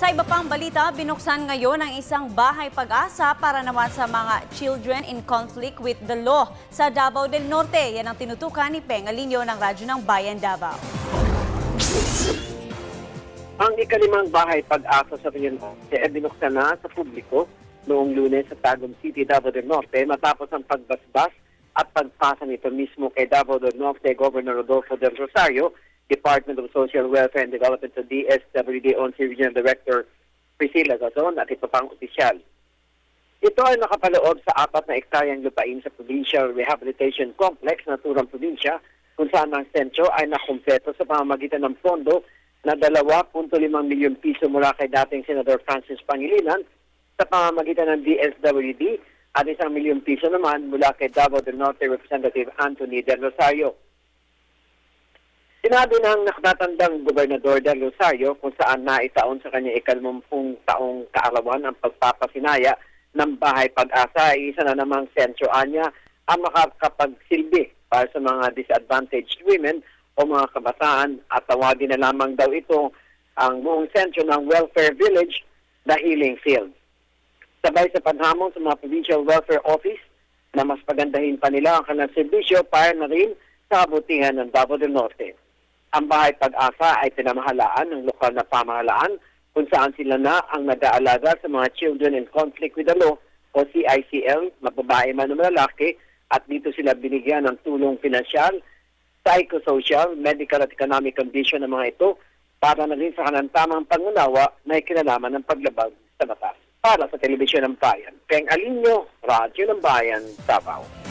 Sa iba pang balita, binuksan ngayon ang isang bahay pag-asa para naman sa mga children in conflict with the law sa Davao del Norte. Yan ang tinutukan ni Peng Alinio ng Radyo ng Bayan Davao. Ang ikalimang bahay pag-asa sa Rio Norte ay binuksan na sa publiko noong Lunes sa Tagum City, Davao del Norte matapos ang pagbasbas at pagpasa nito mismo kay Davao del Norte Governor Rodolfo del Rosario, Department of Social Welfare and Development sa DSWD on Regional Director Priscilla Gazon at ito pang opisyal. Ito ay nakapaloob sa 4 na ektaryang lupain sa Provincial Rehabilitation Complex na Turang Provincia kung saan ang sentro ay nakumpleto sa pamamagitan ng pondo na 2.5 milyong piso mula kay dating Senador Francis Pangilinan sa pamamagitan ng DSWD at 1 milyong piso naman mula kay Davao del Norte Representative Anthony Del Rosario. Sinabi ng nakatatandang Gobernador Del Rosario kung saan naitaon sa kanya 50 taong kaarawan ang pagpapasinaya ng bahay pag-asa ay isa na namang sentro anya ang makakapagsilbi para sa mga disadvantaged women o mga kabataan at tawagin na lamang daw ito ang buong sentro ng Welfare Village, the Healing Field. Sabay sa paghamon sa mga Provincial Welfare Office na mas pagandahin pa nila ang kanilang serbisyo para na rin sa kabutihan ng Davao del Norte. Ang bahay pag-asa ay pinamahalaan ng lokal na pamahalaan kung saan sila na ang nag-aalaga sa mga Children in Conflict with the Law o CICL, mababae man o lalaki, at dito sila binigyan ng tulong pinansyal, psychosocial, medical at economic condition ng mga ito para na rin sa kanang tamang pangunawa na ikinalaman ng paglabag sa batas. Para sa Telebisyon ng Bayan, Peng Alinio, Radyo ng Bayan, Davao.